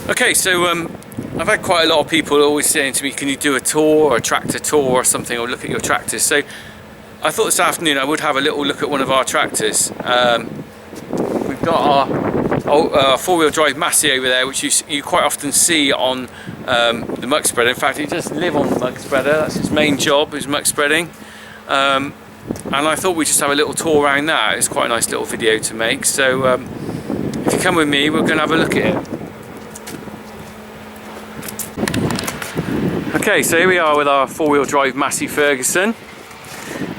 Okay, so I've had quite a lot of people always saying to me, can you do a tour or a tractor tour or something, or look at your tractors. So I thought this afternoon I would have a little look at one of our tractors. We've got our four-wheel drive Massey over there, which you quite often see on the muck spreader. In fact, he does live on the muck spreader. That's his main job, is muck spreading. And I thought we'd just have a little tour around that. It's quite a nice little video to make. So if you come with me, we're going to have a look at it. Okay, so here we are with our four-wheel drive Massey Ferguson.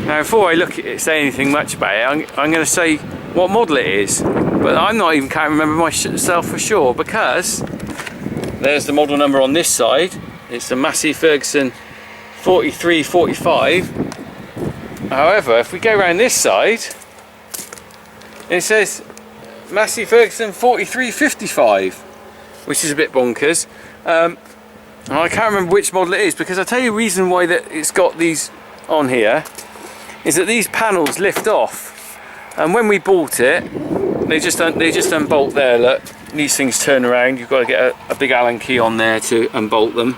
Now, before I say anything much about it, I'm going to say what model it is, but I'm not even can't remember myself for sure, because there's the model number on this side. It's the Massey Ferguson 4345. However, if we go around this side, it says Massey Ferguson 4355, which is a bit bonkers. And I can't remember which model it is, because I'll tell you the reason why that it's got these on here is that these panels lift off, and when we bought it, they just unbolt there. Look, these things turn around. You've got to get a big Allen key on there to unbolt them.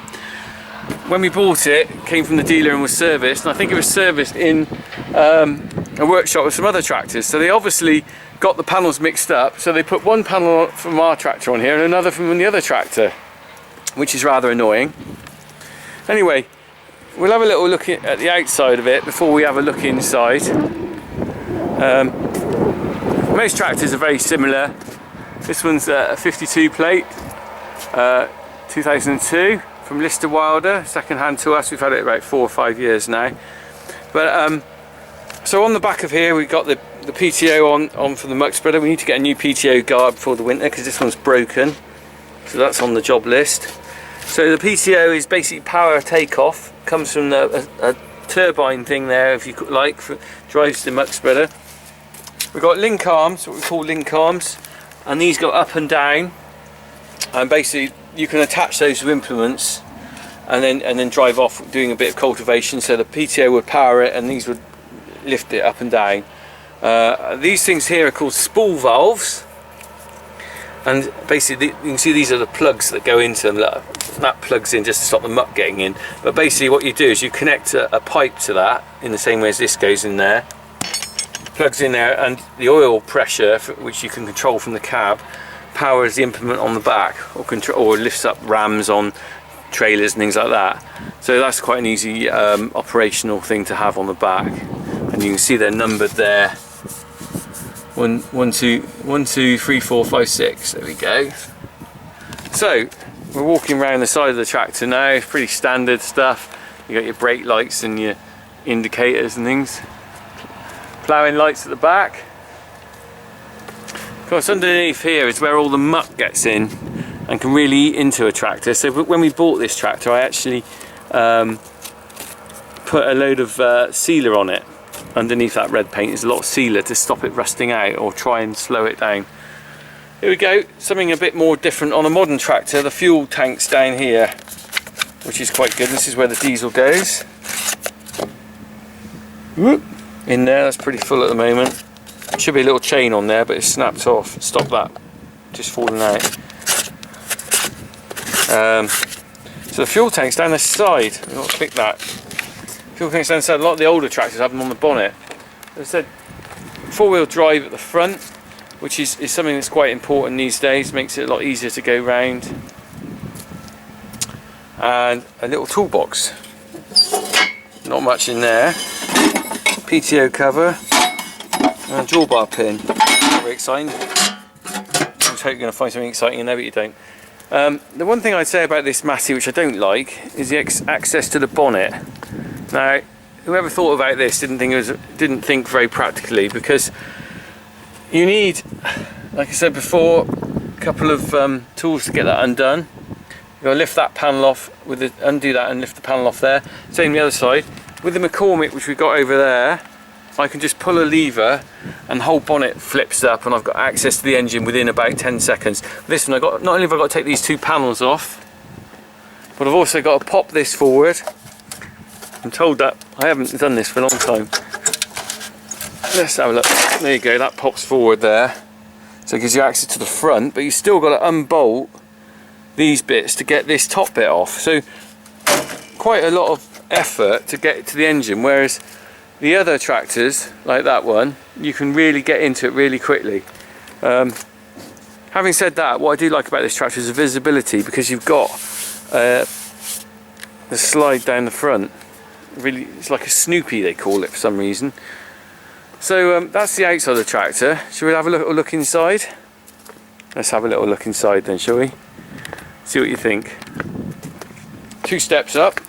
When we bought it, it came from the dealer and was serviced, and I think it was serviced in a workshop with some other tractors. So they obviously got the panels mixed up, so they put one panel from our tractor on here and another from the other tractor, which is rather annoying. Anyway, we'll have a little look at the outside of it before we have a look inside. Most tractors are very similar. This one's a 52 plate, 2002, from Lister Wilder, second hand to us. We've had it about 4 or 5 years now. But so on the back of here we've got the PTO on for the muck spreader. We need to get a new PTO guard before the winter because this one's broken. So that's on the job list. So the PTO is basically power takeoff. Comes from a turbine thing there, if you like, drives the muck spreader. We've got link arms, what we call link arms, and these go up and down. And basically you can attach those to implements and then drive off doing a bit of cultivation. So the PTO would power it and these would lift it up and down. These things here are called spool valves. And basically, you can see these are the plugs that go into them. Look, that plugs in just to stop the muck getting in. But basically what you do is you connect a pipe to that in the same way as this goes in there. Plugs in there, and the oil pressure, which you can control from the cab, powers the implement on the back, or lifts up rams on trailers and things like that. So that's quite an easy operational thing to have on the back. And you can see they're numbered there. 1, 2, 3, 4, 5, 6. There we go. So we're walking around the side of the tractor now. It's pretty standard stuff. You got your brake lights and your indicators and things. Ploughing lights at the back. Of course, underneath here is where all the muck gets in and can really eat into a tractor. So when we bought this tractor, I actually put a load of sealer on it. Underneath that red paint is a lot of sealer to stop it rusting out or try and slow it down. Here we go, something a bit more different on a modern tractor. The fuel tank's down here, which is quite good. This is where the diesel goes. Whoop. In there, that's pretty full at the moment. Should be a little chain on there, but it's snapped off. Stop that, just falling out. So the fuel tank's down the side. We've got to pick that. Fuel tank's down the side. A lot of the older tractors have them on the bonnet. As I said, four-wheel drive at the front, which is something that's quite important these days. Makes it a lot easier to go round. And a little toolbox. Not much in there. PTO cover and a drawbar pin. Not very exciting. I was hoping you're going to find something exciting in there, but you don't. The one thing I'd say about this Massey, which I don't like, is the access to the bonnet. Now, whoever thought about this didn't think very practically, because you need, like I said before, a couple of tools to get that undone. You've got to lift that panel off, undo that and lift the panel off there. Same the other side. With the McCormick, which we've got over there, I can just pull a lever and the whole bonnet flips up and I've got access to the engine within about 10 seconds. This one, not only have I got to take these two panels off, but I've also got to pop this forward. I'm told that I haven't done this for a long time. Let's have a look. There you go, that pops forward there. So it gives you access to the front, but you still got to unbolt these bits to get this top bit off. So quite a lot of effort to get to the engine, whereas the other tractors like that one, you can really get into it really quickly. Having said that, what I do like about this tractor is the visibility, because you've got the slide down the front. Really, it's like a Snoopy they call it for some reason. So that's the outside of the tractor. Shall we have a little look inside? Let's have a little look inside then, shall we? See what you think. 2 steps up.